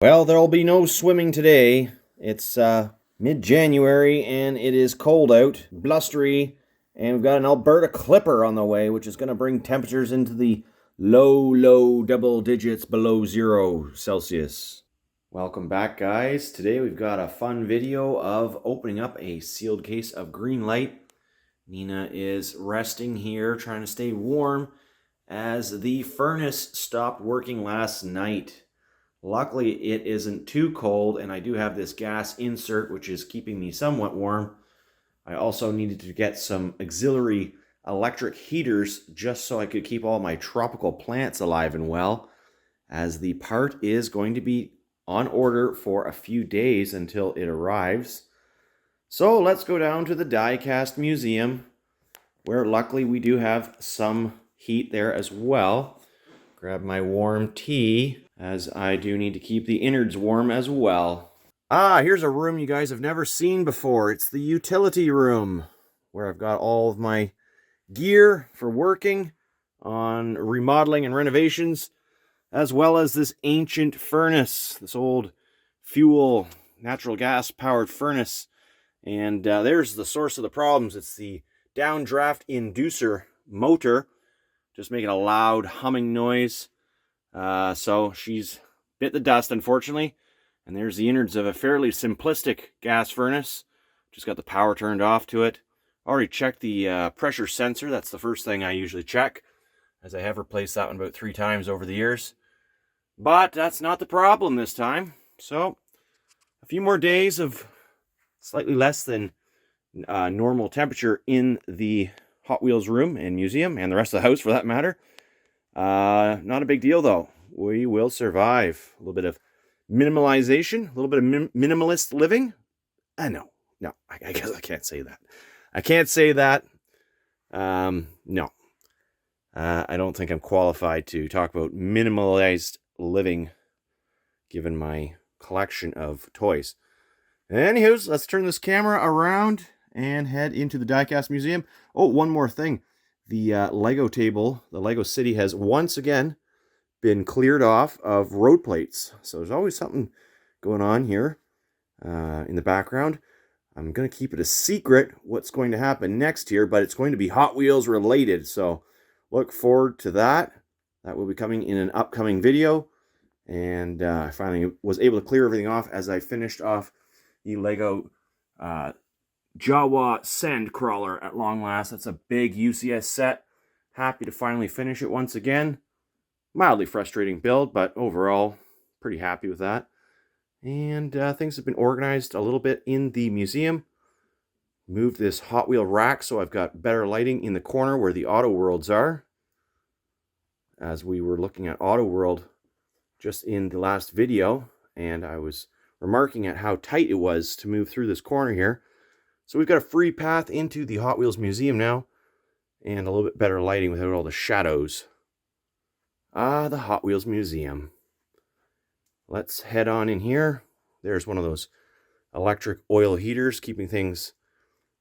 Well, there'll be no swimming today. It's mid-January and it is cold out, blustery, and we've got an Alberta Clipper on the way, which is going to bring temperatures into the low double digits below 0 Celsius. Welcome back, guys. Today we've got a fun video of opening up a sealed case of Greenlight. Nina is resting here, trying to stay warm, as the furnace stopped working last night. Luckily, it isn't too cold, and I do have this gas insert, which is keeping me somewhat warm. I also needed to get some auxiliary electric heaters just so I could keep all my tropical plants alive and well, as the part is going to be on order for a few days until it arrives. So let's go down to the Diecast Museum, where luckily we do have some heat there as well. Grab my warm tea, as I do need to keep the innards warm as well. Here's a room you guys have never seen before. It's the utility room, where I've got all of my gear for working on remodeling and renovations, as well as this ancient furnace, this old fuel, natural gas powered furnace. And there's the source of the problems. It's the downdraft inducer motor, just making a loud humming noise. So she's bit the dust, unfortunately. And there's the innards of a fairly simplistic gas furnace. Just got the power turned off to it. Already checked the pressure sensor. That's the first thing I usually check, as I have replaced that one about 3 times over the years. But that's not the problem this time. So a few more days of slightly less than normal temperature in the Hot Wheels room and museum, and the rest of the house for that matter. Not a big deal though. We will survive. A little bit of minimalization, a little bit of minimalist living. No, I guess I can't say that. I can't say that. No. I don't think I'm qualified to talk about minimalized living, given my collection of toys. Anywho's, let's turn this camera around and head into the Diecast Museum. Oh, one more thing. The Lego table, the Lego City, has once again been cleared off of road plates. So there's always something going on here in the background. I'm going to keep it a secret what's going to happen next here, but it's going to be Hot Wheels related. So look forward to that. That will be coming in an upcoming video. And I finally was able to clear everything off as I finished off the Lego Jawa Sand Crawler at long last. That's a big UCS set. Happy to finally finish it once again. Mildly frustrating build, but overall pretty happy with that. And things have been organized a little bit in the museum. Moved this Hot Wheel rack so I've got better lighting in the corner where the Auto Worlds are. As we were looking at Auto World just in the last video, and I was remarking at how tight it was to move through this corner here. So we've got a free path into the Hot Wheels Museum now, and a little bit better lighting without all the shadows. The Hot Wheels Museum. Let's head on in here. There's one of those electric oil heaters keeping things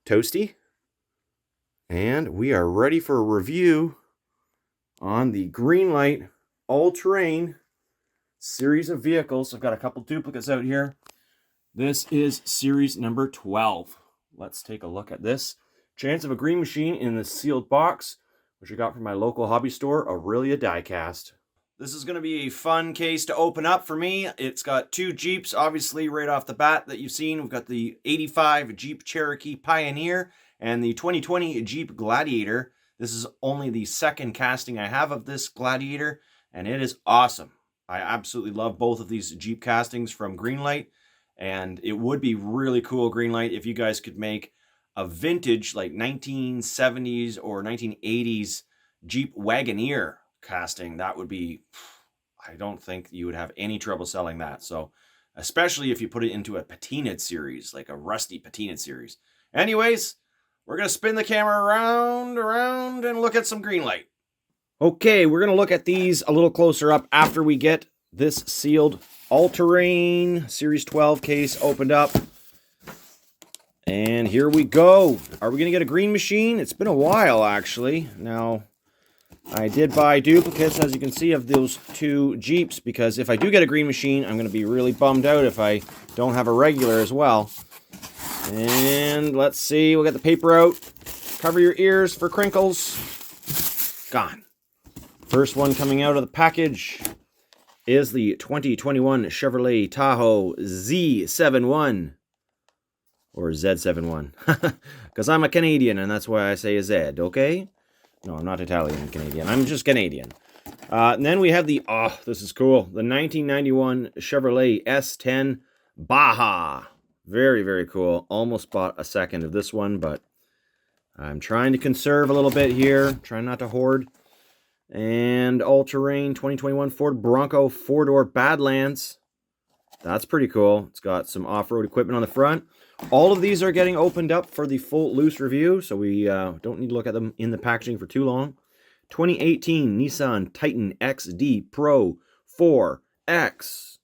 toasty. And we are ready for a review on the Greenlight All Terrain series of vehicles. I've got a couple duplicates out here. This is series number 12. Let's take a look at this. Chance of a green machine in the sealed box, which I got from my local hobby store, Aurelia Diecast. This is going to be a fun case to open up for me. It's got 2 Jeeps, obviously, right off the bat that you've seen. We've got the 85 Jeep Cherokee Pioneer and the 2020 Jeep Gladiator. This is only the second casting I have of this Gladiator, and it is awesome. I absolutely love both of these Jeep castings from Greenlight, and it would be really cool, Greenlight, if you guys could make a vintage, like 1970s or 1980s Jeep Wagoneer casting. That would be, I don't think you would have any trouble selling that. So, especially if you put it into a patinaed series, like a rusty patinaed series. Anyways, we're going to spin the camera around, and look at some Greenlight. Okay, we're going to look at these a little closer up after we get this sealed all-terrain Series 12 case opened up. And here we go. Are we going to get a green machine? It's been a while, actually. Now, I did buy duplicates, as you can see, of those two Jeeps, because if I do get a green machine, I'm going to be really bummed out if I don't have a regular as well. And let's see, we'll get the paper out. Cover your ears for crinkles. Gone. First one coming out of the package is the 2021 Chevrolet Tahoe Z71. Or Z71. Because I'm a Canadian, and that's why I say Z, okay? No, I'm not Italian and Canadian. I'm just Canadian. And then we have the, this is cool, the 1991 Chevrolet S10 Baja. Very, very cool. Almost bought a second of this one, but I'm trying to conserve a little bit here. Trying not to hoard. And All Terrain 2021 Ford Bronco 4-door Badlands. That's pretty cool. It's got some off-road equipment on the front. All of these are getting opened up for the full loose review, so we don't need to look at them in the packaging for too long. 2018 Nissan Titan XD Pro 4X.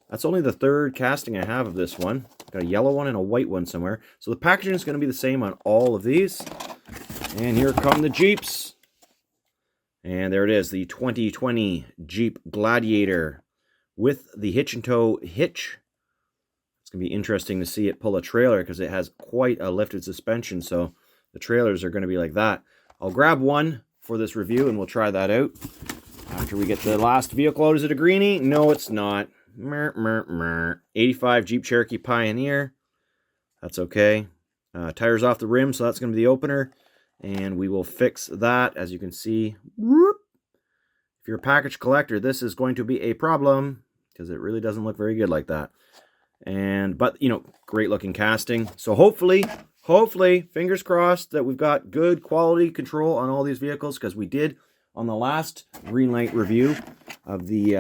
That's only the third casting I have of this one. Got a yellow one and a white one somewhere. So the packaging is going to be the same on all of these. And here come the Jeeps. And there it is, the 2020 Jeep Gladiator with the hitch and tow hitch. It's going to be interesting to see it pull a trailer because it has quite a lifted suspension, so the trailers are going to be like that. I'll grab one for this review and we'll try that out. After we get the last vehicle out, is it a greenie? No, it's not. 85 Jeep Cherokee Pioneer. That's okay. Tires off the rim, so that's going to be the opener. And we will fix that, as you can see. Whoop. If you're a package collector, this is going to be a problem because it really doesn't look very good like that. But you know, great looking casting. So hopefully, fingers crossed that we've got good quality control on all these vehicles, because we did on the last Greenlight review of the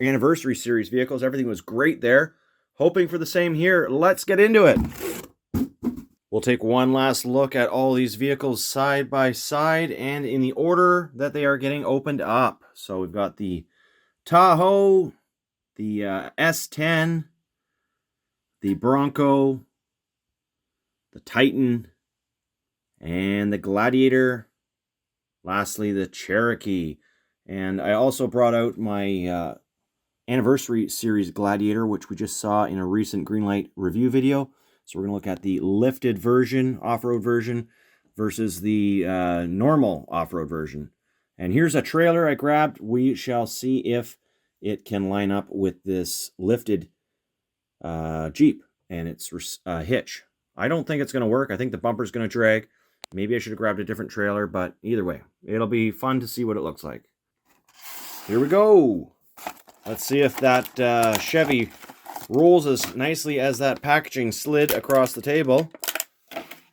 anniversary series vehicles. Everything was great there. Hoping for the same here. Let's get into it. We'll take one last look at all these vehicles side by side and in the order that they are getting opened up. So we've got the Tahoe, the S10, the Bronco, the Titan, and the Gladiator. Lastly, the Cherokee. And I also brought out my anniversary series Gladiator, which we just saw in a recent Greenlight review video. So we're going to look at the lifted version, off-road version, versus the normal off-road version. And here's a trailer I grabbed. We shall see if it can line up with this lifted Jeep and its hitch. I don't think it's going to work. I think the bumper's going to drag. Maybe I should have grabbed a different trailer, but either way, it'll be fun to see what it looks like. Here we go. Let's see if that Chevy rolls as nicely as that packaging slid across the table.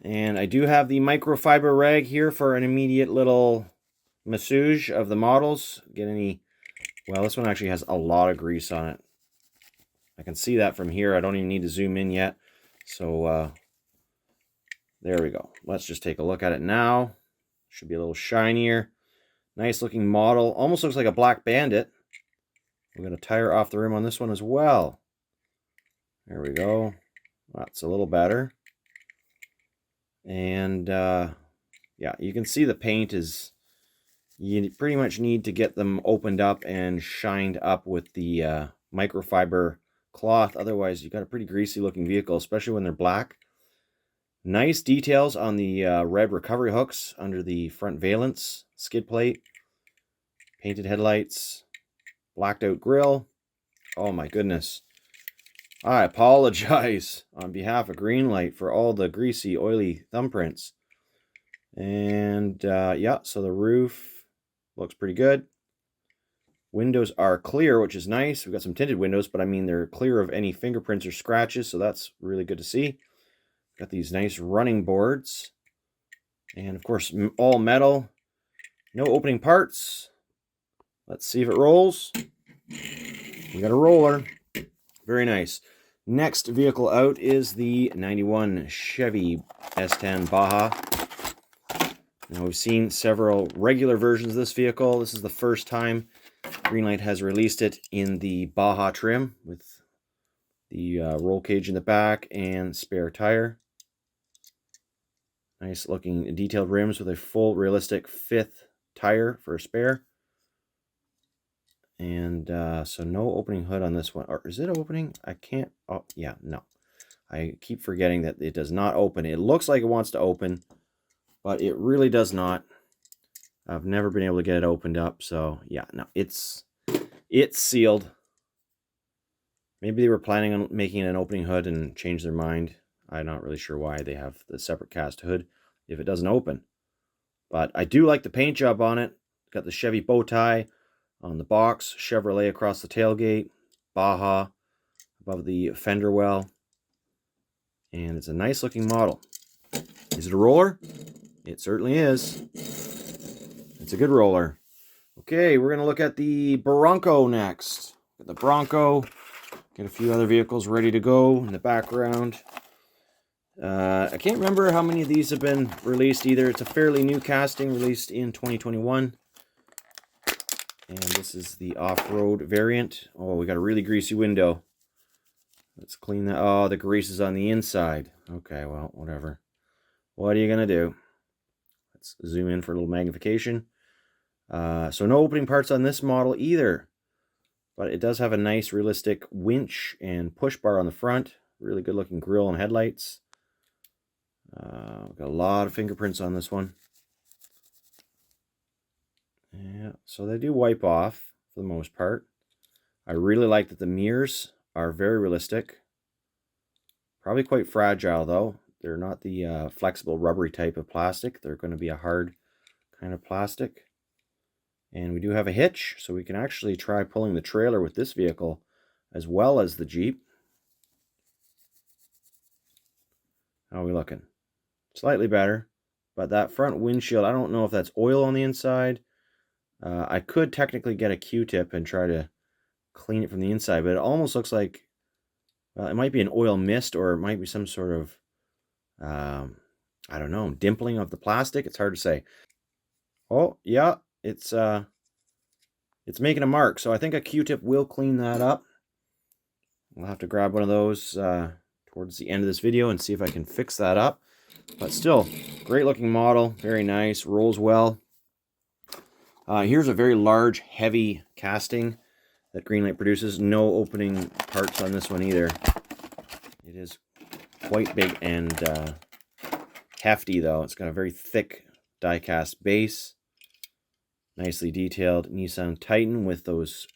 And I do have the microfiber rag here for an immediate little massage of the models. Well, this one actually has a lot of grease on it. I can see that from here. I don't even need to zoom in yet. So there we go. Let's just take a look at it now. Should be a little shinier. Nice looking model. Almost looks like a Black Bandit. We're going to tire off the rim on this one as well. There we go. That's a little better. And yeah, you can see the paint is, you pretty much need to get them opened up and shined up with the microfiber cloth. Otherwise, you've got a pretty greasy looking vehicle, especially when they're black. Nice details on the red recovery hooks under the front valence skid plate. Painted headlights. Blacked out grille. Oh my goodness. I apologize on behalf of Greenlight for all the greasy, oily thumbprints. And yeah, so the roof looks pretty good. Windows are clear, which is nice. We've got some tinted windows, but I mean they're clear of any fingerprints or scratches, so that's really good to see. Got these nice running boards. And of course, all metal. No opening parts. Let's see if it rolls. We got a roller. Very nice. Next vehicle out is the 91 Chevy S10 Baja. Now we've seen several regular versions of this vehicle. This is the first time Greenlight has released it in the Baja trim with the roll cage in the back and spare tire. Nice looking detailed rims with a full realistic 5th tire for a spare. And so no opening hood on this one. Or is it opening? I can't. Oh, yeah, no. I keep forgetting that it does not open. It looks like it wants to open, but it really does not. I've never been able to get it opened up. So yeah, no, it's sealed. Maybe they were planning on making an opening hood and changed their mind. I'm not really sure why they have the separate cast hood if it doesn't open. But I do like the paint job on it. Got the Chevy bow tie on the box, Chevrolet across the tailgate, Baja above the fender well. And it's a nice looking model. Is it a roller? It certainly is. It's a good roller. Okay, we're going to look at the Bronco next. Got the Bronco. Get a few other vehicles ready to go in the background. I can't remember how many of these have been released either. It's a fairly new casting released in 2021. And this is the off-road variant. Oh, we got a really greasy window. Let's clean that. Oh, the grease is on the inside. Okay, well, whatever. What are you going to do? Let's zoom in for a little magnification. So no opening parts on this model either. But it does have a nice realistic winch and push bar on the front. Really good looking grille and headlights. We've got a lot of fingerprints on this one. Yeah, so they do wipe off for the most part. I really like that the mirrors are very realistic. Probably quite fragile though. They're not the flexible rubbery type of plastic. They're going to be a hard kind of plastic. And we do have a hitch, so we can actually try pulling the trailer with this vehicle as well as the Jeep. How are we looking? Slightly better, but that front windshield, I don't know if that's oil on the inside. I could technically get a Q-tip and try to clean it from the inside, but it almost looks like, well, it might be an oil mist, or it might be some sort of, I don't know, dimpling of the plastic. It's hard to say. Oh, yeah, it's making a mark, so I think a Q-tip will clean that up. We'll have to grab one of those towards the end of this video and see if I can fix that up. But still, great looking model, very nice, rolls well. Here's a very large, heavy casting that Greenlight produces. No opening parts on this one either. It is quite big and hefty though. It's got a very thick die-cast base. Nicely detailed Nissan Titan with those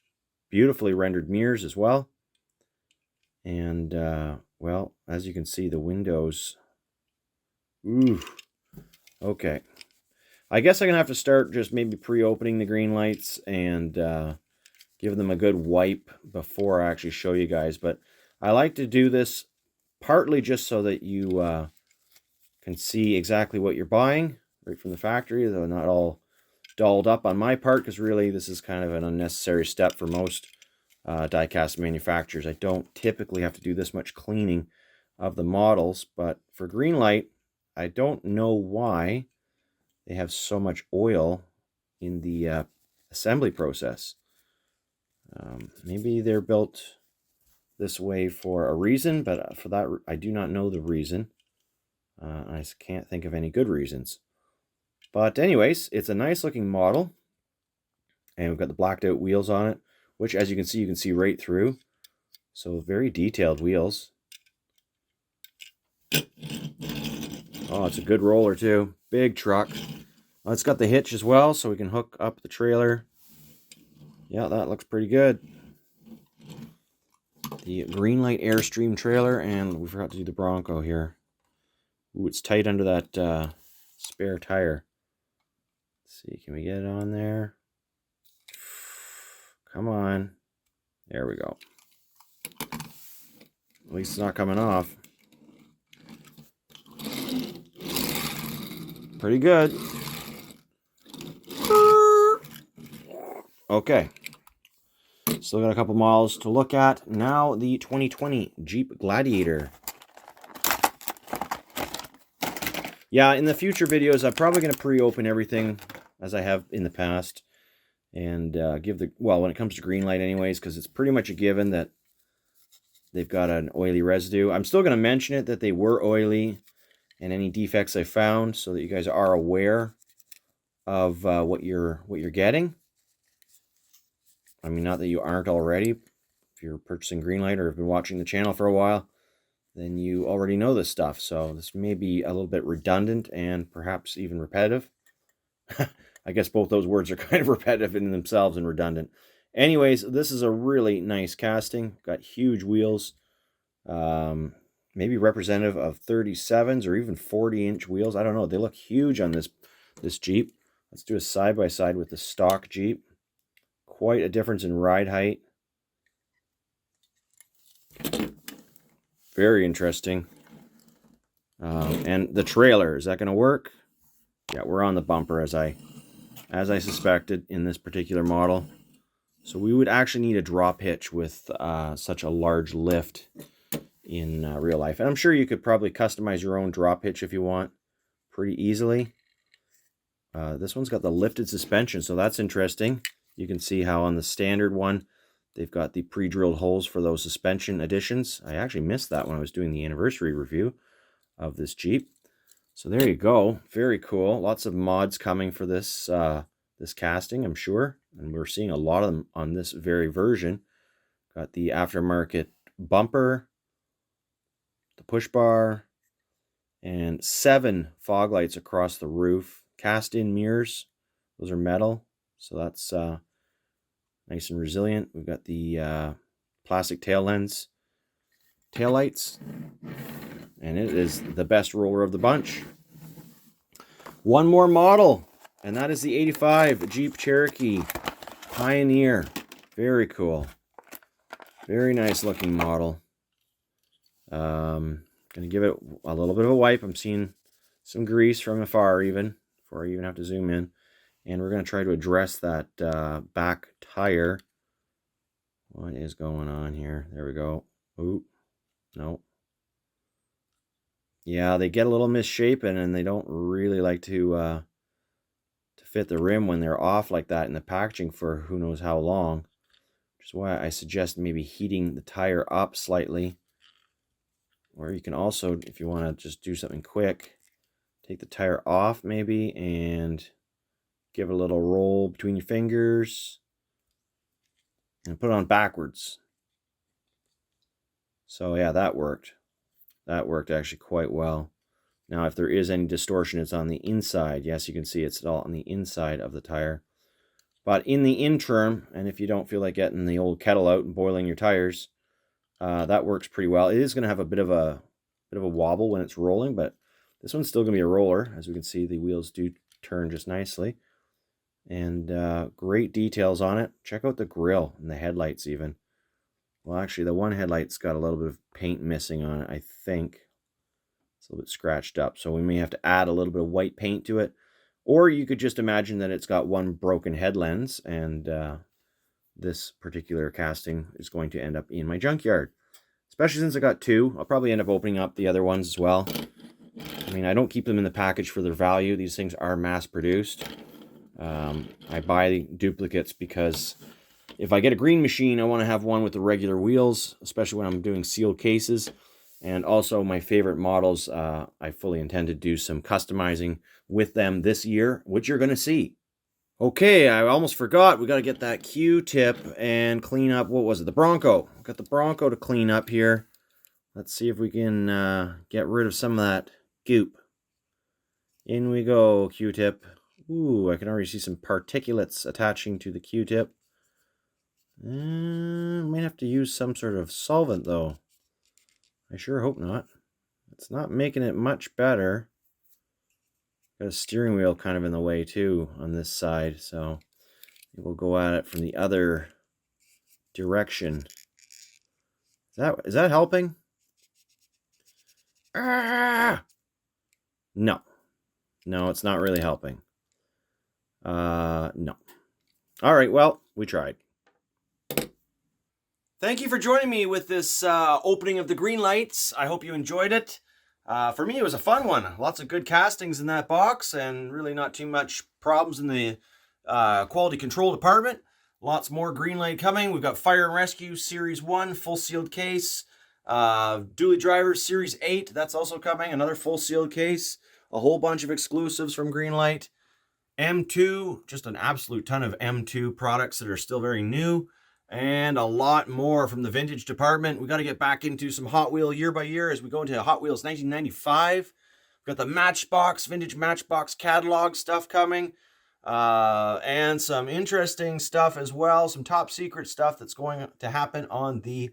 beautifully rendered mirrors as well. And, well, as you can see, the windows... Ooh. Okay. I guess I'm going to have to start just maybe pre-opening the Greenlights and give them a good wipe before I actually show you guys. But I like to do this partly just so that you can see exactly what you're buying right from the factory, though not all dolled up on my part, because really this is kind of an unnecessary step for most die-cast manufacturers. I don't typically have to do this much cleaning of the models, but for Greenlight, I don't know why they have so much oil in the assembly process. Maybe they're built this way for a reason, but for that I do not know the reason. I can't think of any good reasons. But anyways, it's a nice looking model. And we've got the blacked out wheels on it, which as you can see right through. So very detailed wheels. Oh, it's a good roller too. Big truck. Well, it's got the hitch as well, so we can hook up the trailer. Yeah, that looks pretty good. The Greenlight Airstream trailer, and we forgot to do the Bronco here. Ooh, it's tight under that spare tire. Let's see, can we get it on there? Come on. There we go. At least it's not coming off. Pretty good. Okay. Still got a couple models to look at. Now the 2020 Jeep Gladiator. Yeah, in the future videos, I'm probably going to pre-open everything as I have in the past. And give the, well, when it comes to Greenlight anyways, because it's pretty much a given that they've got an oily residue. I'm still going to mention it that they were oily and any defects I found so that you guys are aware of what you're getting. I mean, not that you aren't already. If you're purchasing Greenlight or have been watching the channel for a while, then you already know this stuff. So this may be a little bit redundant and perhaps even repetitive. I guess both those words are kind of repetitive in themselves and redundant. Anyways, this is a really nice casting. Got huge wheels. Maybe representative of 37s or even 40-inch wheels. I don't know. They look huge on this Jeep. Let's do a side-by-side with the stock Jeep. Quite a difference in ride height. Very interesting. And the trailer, is that going to work? Yeah, we're on the bumper as I suspected in this particular model. So we would actually need a drop hitch with such a large lift in real life. And I'm sure you could probably customize your own drop hitch if you want pretty easily. This one's got the lifted suspension, so that's interesting. You can see how on the standard one, they've got the pre-drilled holes for those suspension additions. I actually missed that when I was doing the anniversary review of this Jeep. So there you go. Very cool. Lots of mods coming for this this casting, I'm sure. And we're seeing a lot of them on this very version. Got the aftermarket bumper, the push bar, and 7 fog lights across the roof. Cast-in mirrors. Those are metal, so that's nice and resilient. We've got the plastic tail lens tail lights, and it is the best roller of the bunch. One more model, and that is the 85 Jeep Cherokee Pioneer. Very cool. Very nice looking model. Gonna give it a little bit of a wipe. I'm seeing some grease from afar even, before I even have to zoom in. And we're gonna try to address that back tire. What is going on here? There we go. Oop. No. Yeah, they get a little misshapen, and they don't really like to fit the rim when they're off like that in the packaging for who knows how long. Which is why I suggest maybe heating the tire up slightly. Or you can also, if you want to just do something quick, take the tire off maybe and give it a little roll between your fingers and put it on backwards. So yeah, that worked. That worked actually quite well. Now, if there is any distortion, it's on the inside. Yes, you can see it's all on the inside of the tire. But in the interim, and if you don't feel like getting the old kettle out and boiling your tires, that works pretty well. It is going to have a bit of a wobble when it's rolling, but this one's still going to be a roller. As we can see, the wheels do turn just nicely. And great details on it. Check out the grille and the headlights even. Well, actually, the one headlight's got a little bit of paint missing on it, I think. It's a little bit scratched up, so we may have to add a little bit of white paint to it. Or you could just imagine that it's got one broken head lens, and this particular casting is going to end up in my junkyard. Especially since I got 2. I'll probably end up opening up the other ones as well. I mean, I don't keep them in the package for their value. These things are mass-produced. I buy duplicates because if I get a green machine, I want to have one with the regular wheels, especially when I'm doing sealed cases. And also my favorite models, I fully intend to do some customizing with them this year, which you're going to see. Okay, I almost forgot. We got to get that Q-tip and clean up, what was it, the Bronco. We've got the Bronco to clean up here. Let's see if we can get rid of some of that goop. In we go, Q-tip. Ooh, I can already see some particulates attaching to the Q-tip. Might have to use some sort of solvent, though. I sure hope not. It's not making it much better. Got a steering wheel kind of in the way, too, on this side, so we'll go at it from the other direction. Is that helping? Ah! No. No, it's not really helping. No. All right, well, we tried. Thank you for joining me with this opening of the Greenlights. I hope you enjoyed it. For me, it was a fun one. Lots of good castings in that box, and really not too much problems in the quality control department. Lots more Greenlight coming. We've got Fire and Rescue Series 1, full sealed case. Dually Drivers Series 8, that's also coming. Another full sealed case. A whole bunch of exclusives from Greenlight. M2, just an absolute ton of M2 products that are still very new, and a lot more from the vintage department. We got to get back into some Hot Wheel year by year as we go into Hot Wheels 1995. We've got the Matchbox, vintage Matchbox catalog stuff coming, and some interesting stuff as well, some top secret stuff that's going to happen on the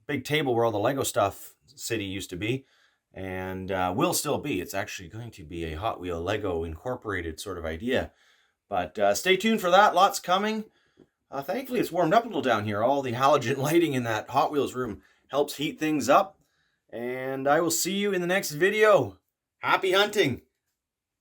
big table where all the Lego stuff city used to be. And will still be. It's actually going to be a Hot Wheel Lego incorporated sort of idea. But stay tuned for that. Lots coming. Thankfully, it's warmed up a little down here. All the halogen lighting in that Hot Wheels room helps heat things up. And I will see you in the next video. Happy hunting!